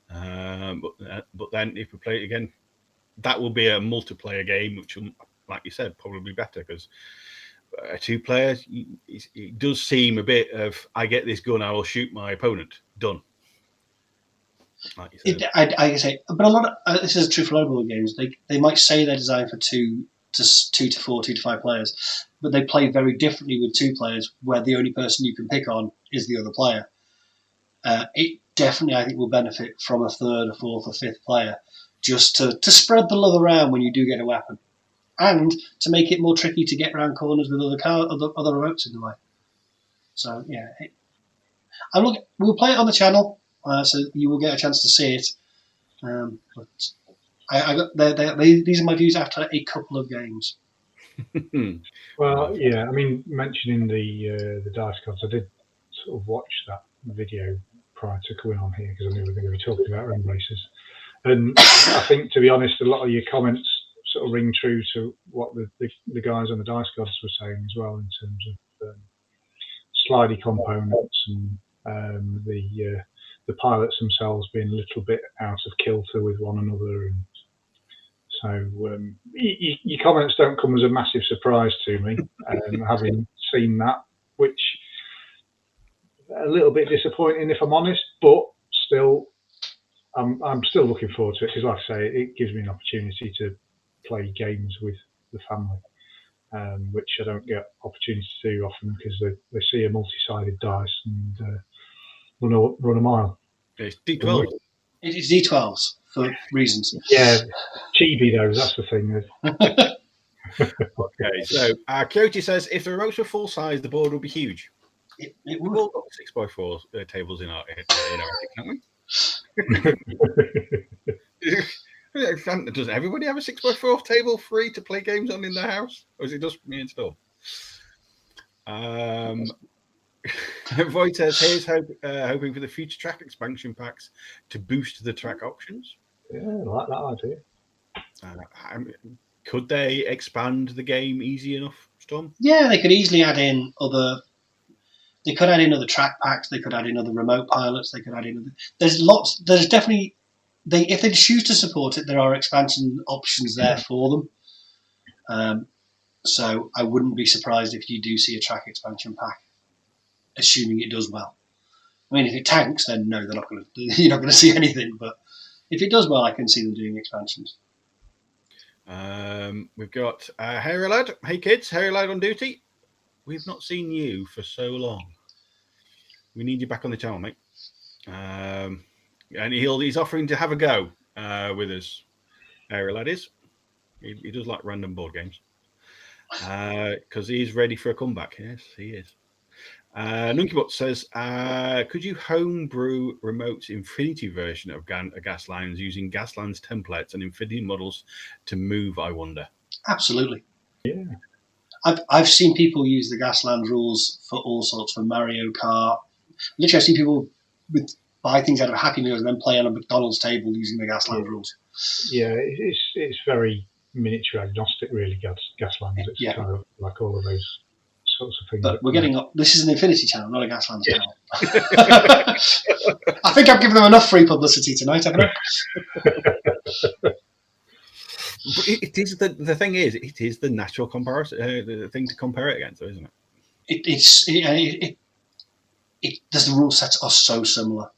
But then if we play it again, that will be a multiplayer game, which will, like you said, probably better because a 2-player, it does seem a bit of I get this gun, I will shoot my opponent. Done. Like you said. I say, but a lot of this is true for a lot of board games. They might say they're designed for 2 to 4, 2 to 5 players, but they play very differently with 2 players, where the only person you can pick on is the other player. It definitely, I think, will benefit from a 3rd, a 4th, or 5th player, just to spread the love around when you do get a weapon, and to make it more tricky to get around corners with other remotes in the way. So yeah, we'll play it on the channel. So you will get a chance to see it. But these are my views after a couple of games. Well, yeah, I mean, mentioning the dice cards, I did sort of watch that video prior to coming on here because I knew we were going to be talking about RemRacers. And I think, to be honest, a lot of your comments sort of ring true to what the guys on the dice cards were saying as well, in terms of slidey components and the pilots themselves being a little bit out of kilter with one another. And so your comments don't come as a massive surprise to me, having seen that, which a little bit disappointing if I'm honest, but still, I'm still looking forward to it because, like I say, it gives me an opportunity to play games with the family, which I don't get opportunities to do often because they see a multi-sided dice and run a mile. It's D12. It's D12s for reasons. Yeah, chibi those. That's the thing. Okay, so Kyoto says if the remotes were full size, the board would be huge. It We've would. all got 6x4 tables in our attic, haven't we? Does everybody have a 6x4 table free to play games on in their house, or is it just me and Storm? Void says, "Here's hoping for the future track expansion packs to boost the track options." Yeah, I like that idea. Could they expand the game easy enough, Storm? Yeah, they could easily add in other. They could add in other track packs. They could add in other remote pilots. They could add in other. There's lots. There's definitely. If they choose to support it, there are expansion options there for them. So I wouldn't be surprised if you do see a track expansion pack, assuming it does well. I mean, if it tanks, then no, they're not going to. You're not going to see anything. But if it does well, I can see them doing expansions. We've got Harry Lad. Hey kids, Harry Lad on duty. We've not seen you for so long. We need you back on the channel, mate. And he's offering to have a go with us. Harry Lad is. He does like random board games. Because he's ready for a comeback. Yes, he is. Nunkybot says, could you homebrew Remote's Infinity version of Gaslands using Gaslands templates and Infinity models to move, I wonder? Absolutely. Yeah. I've seen people use the Gasland rules for all sorts, for Mario Kart. Literally, I've seen people buy things out of Happy Meals and then play on a McDonald's table using the Gasland rules. Yeah, it's very miniature agnostic, really, Gaslands. It's kind of like all of those sorts of things. But we're getting up. This is an Infinity channel, not a Gaslands channel. I think I've given them enough free publicity tonight, haven't I? It is the thing is, it is the natural comparison, the thing to compare it against, though, isn't it? The rule sets are so similar.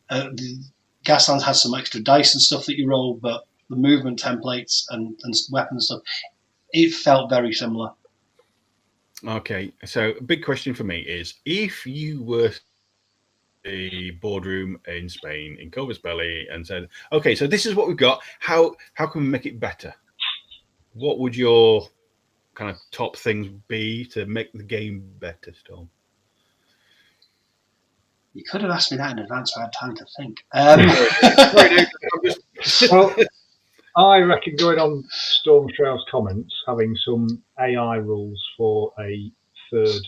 The Gaslands has some extra dice and stuff that you roll, but the movement templates and weapons stuff, it felt very similar. Okay, so a big question for me is, if you were a boardroom in Spain, in Corvus Belli, and said, okay, so this is what we've got, how can we make it better? What would your kind of top things be to make the game better, Storm? You could have asked me that in advance so I had time to think. Well, I reckon, going on Storm Shroud's comments, having some AI rules for a third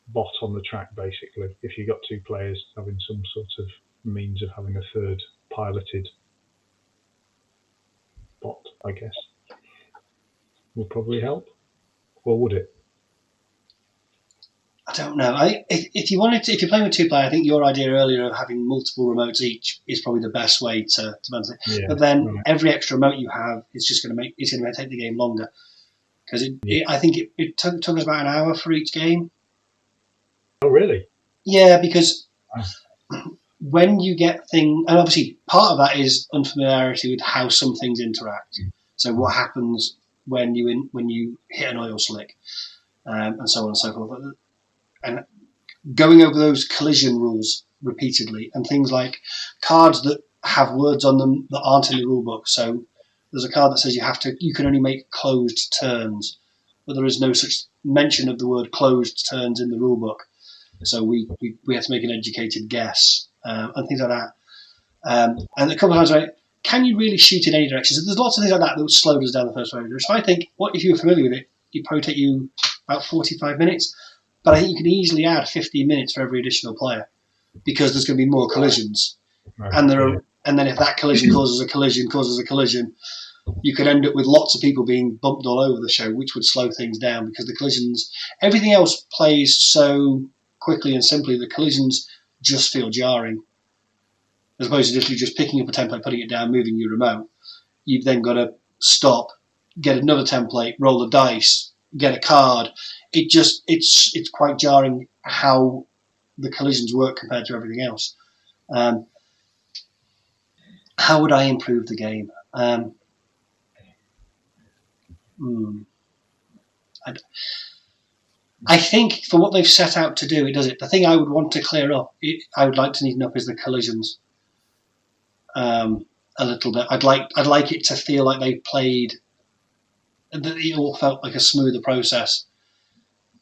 bot on the track, basically. If you've got two players, having some sort of means of having a third piloted bot, I guess, would probably help. Or would it? I don't know. If you're playing with two players, I think your idea earlier of having multiple remotes each is probably the best way to manage it. Yeah, but then every extra remote you have is just going to take the game longer, because I think it took us about an hour for each game. Oh, really? Yeah, because when you get things, and obviously part of that is unfamiliarity with how some things interact. So what happens when you hit an oil slick, and so on and so forth. And going over those collision rules repeatedly, and things like cards that have words on them that aren't in the rule book. So there's a card that says you can only make closed turns, but there is no such mention of the word closed turns in the rule book. So we have to make an educated guess, and things like that. And a couple of times, can you really shoot in any direction? So there's lots of things like that that slowed us down the first round. So I think, if you were familiar with it, it'd probably take you about 45 minutes. But I think you can easily add 15 minutes for every additional player, because there's going to be more collisions. Right. And then if that collision causes a collision, you could end up with lots of people being bumped all over the show, which would slow things down, because the collisions, everything else plays so quickly and simply, the collisions just feel jarring. As opposed to just picking up a template, putting it down, moving your remote. You've then got to stop, get another template, roll the dice, get a card. It's quite jarring how the collisions work compared to everything else. How would I improve the game? I think for what they've set out to do, it does it. The thing I would want to clear up, I would like to neaten up, is the collisions. A little bit. I'd like it to feel like they played and that it all felt like a smoother process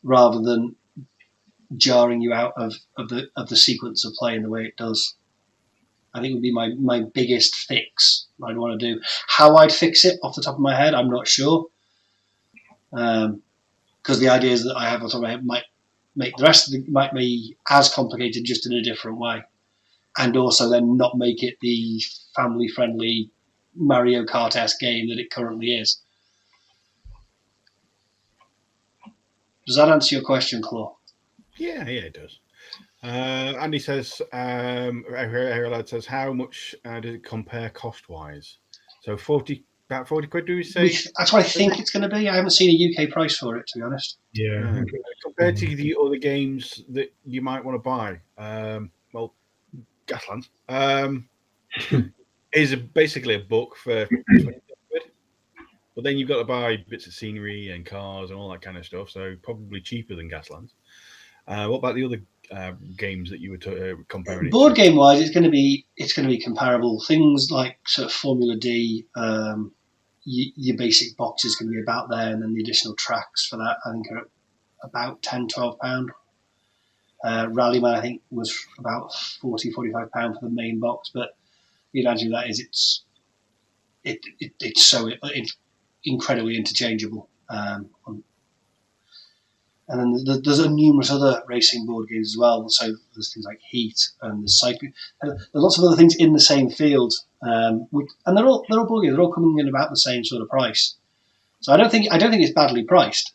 rather than jarring you out of the sequence of play in the way it does. I think it would be my biggest fix I'd want to do. How I'd fix it off the top of my head, I'm not sure. Because the ideas that I have on top of my head might make the rest of the might be as complicated, just in a different way, and also then not make it the family-friendly Mario Kart-esque game that it currently is. Does that answer your question, Claw? Yeah, it does. Andy says, Lad says, how much does it compare cost-wise? So about 40 quid, do we say? That's what I think it's going to be. I haven't seen a UK price for it, to be honest. Yeah. Compared to the other games that you might want to buy, well, Gaslands is basically a book for 20 quid. But then you've got to buy bits of scenery and cars and all that kind of stuff, so probably cheaper than Gaslands. What about the other games that you were comparing? Board game wise, it's going to be comparable. Things like sort of Formula D, your basic box is going to be about there, and then the additional tracks for that I think are about £10-12. Rallyman I think was about £40-45 for the main box, but the advantage of that is it's so incredibly interchangeable. And then there's numerous other racing board games as well. So there's things like Heat and the cycling. There's lots of other things in the same field, and they're all board games. They're all coming in about the same sort of price. So I don't think it's badly priced.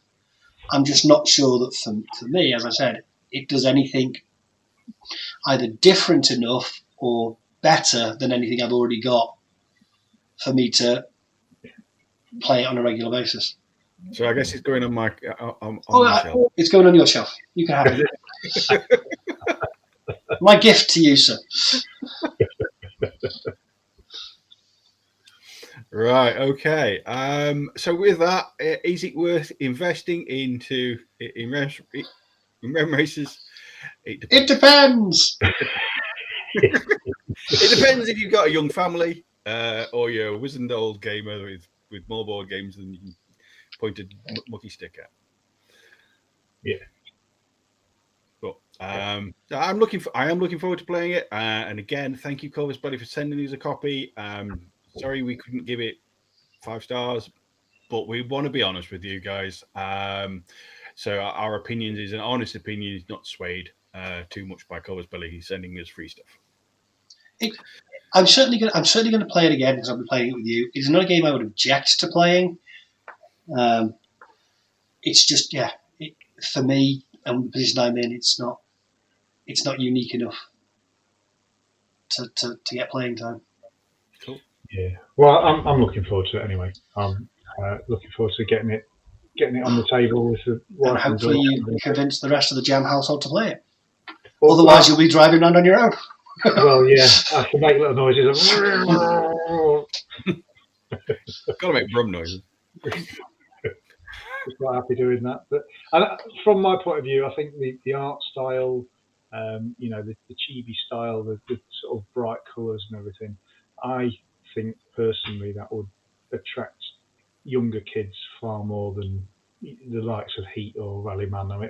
I'm just not sure that for me, as I said, it does anything either different enough or better than anything I've already got for me to play it on a regular basis. So I guess it's going on my my shelf. It's going on your shelf. You can have it. My gift to you, sir. Right. Okay. So with that, is it worth investing into in RemRacers? It depends. It depends if you've got a young family or you're a wizened old gamer with more board games than you can point a mucky stick at. Yeah. But I am looking forward to playing it. And again, thank you, Corvus Buddy, for sending us a copy. Sorry we couldn't give it 5 stars, but we want to be honest with you guys. So our opinions is an honest opinion, is not swayed too much by Corvus Belly. He's sending us free stuff. I'm certainly going to play it again because I'll be playing it with you. It's not a game I would object to playing. It's just for me and the position I'm in, it's not unique enough to get playing time. Cool. Yeah. Well, I'm looking forward to it anyway. I'm looking forward to getting it on the table with the wife. And hopefully you convince the rest of the Jam household to play it. Well, otherwise, you'll be driving around on your own. Well, yeah, I can make little noises. Got to make brum noises. Just quite happy doing that. But from my point of view, I think the art style, the chibi style, the sort of bright colours and everything, I think personally that would attract younger kids far more than the likes of Heat or Rallyman. I mean,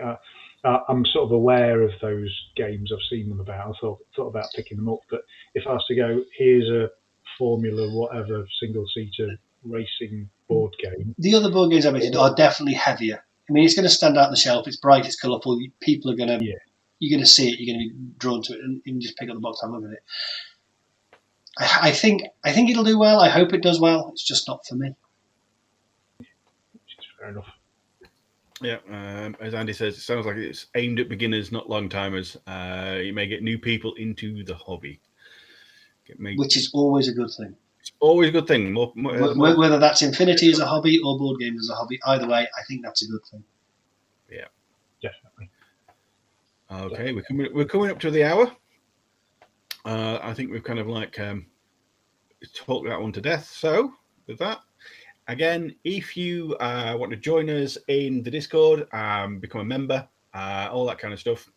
I'm sort of aware of those games. I've seen them about. I thought about picking them up. But if I was to go, here's a Formula whatever single-seater racing board game. The other board games I mentioned are definitely heavier. I mean, it's going to stand out on the shelf. It's bright. It's colourful. People are going to. Yeah. You're going to see it. You're going to be drawn to it, and you can just pick up the box and look at it. I think it'll do well. I hope it does well. It's just not for me. Fair enough. Yeah, as Andy says, it sounds like it's aimed at beginners, not long timers. You may get new people into the hobby, which is always a good thing. It's always a good thing. Whether that's Infinity as a hobby or board games as a hobby, either way, I think that's a good thing. Yeah, definitely. Okay, we're coming up to the hour. I think we've kind of talked that one to death. So with that. Again, if you want to join us in the Discord, become a member, all that kind of stuff,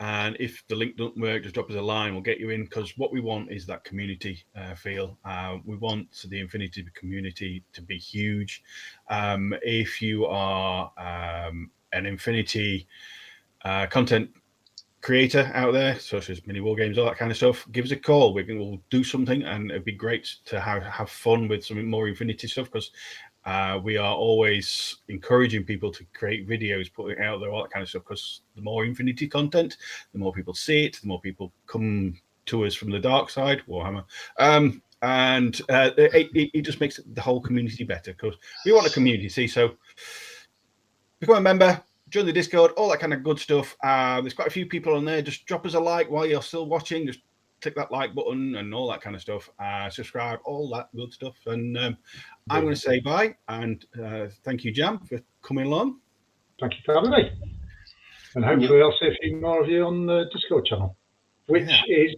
And if the link doesn't work, just drop us a line. We'll get you in, because what we want is that community feel. We want the Infinity community to be huge. If you are an Infinity content creator out there, such as mini war games, all that kind of stuff, give us a call. We'll do something, and it'd be great to have fun with some more Infinity stuff, because we are always encouraging people to create videos, put it out there, all that kind of stuff, because the more Infinity content, the more people see it, the more people come to us from the dark side, Warhammer, and it just makes the whole community better, because we want a community. See, so become a member, join the Discord, all that kind of good stuff. There's quite a few people on there. Just drop us a like while you're still watching. Just click that like button and all that kind of stuff. Subscribe, all that good stuff. And I'm going to say bye, and thank you, Jam, for coming along. Thank you for having me. And hopefully I'll see a few more of you on the Discord channel, which is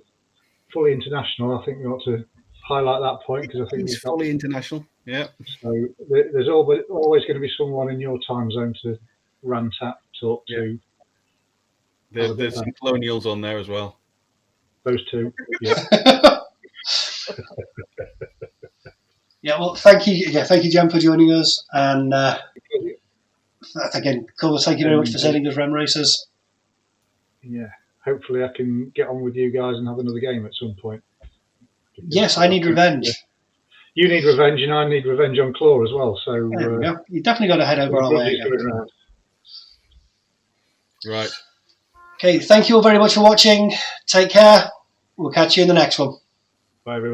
fully international. I think we ought to highlight that point, because I think it's fully international. Yeah. So there's always going to be someone in your time zone to rant at, talk to. There's some colonials on there as well. Those two. Yeah. Yeah, well, thank you. Yeah, thank you, Jan, for joining us. And again, Cole, thank you very much for sending us RemRacers. Yeah, hopefully I can get on with you guys and have another game at some point. Yes, I need revenge. Yeah. You need revenge, and I need revenge on Claw as well. So you definitely got to head over our way again. Right. Okay, thank you all very much for watching. Take care. We'll catch you in the next one. Bye, everyone.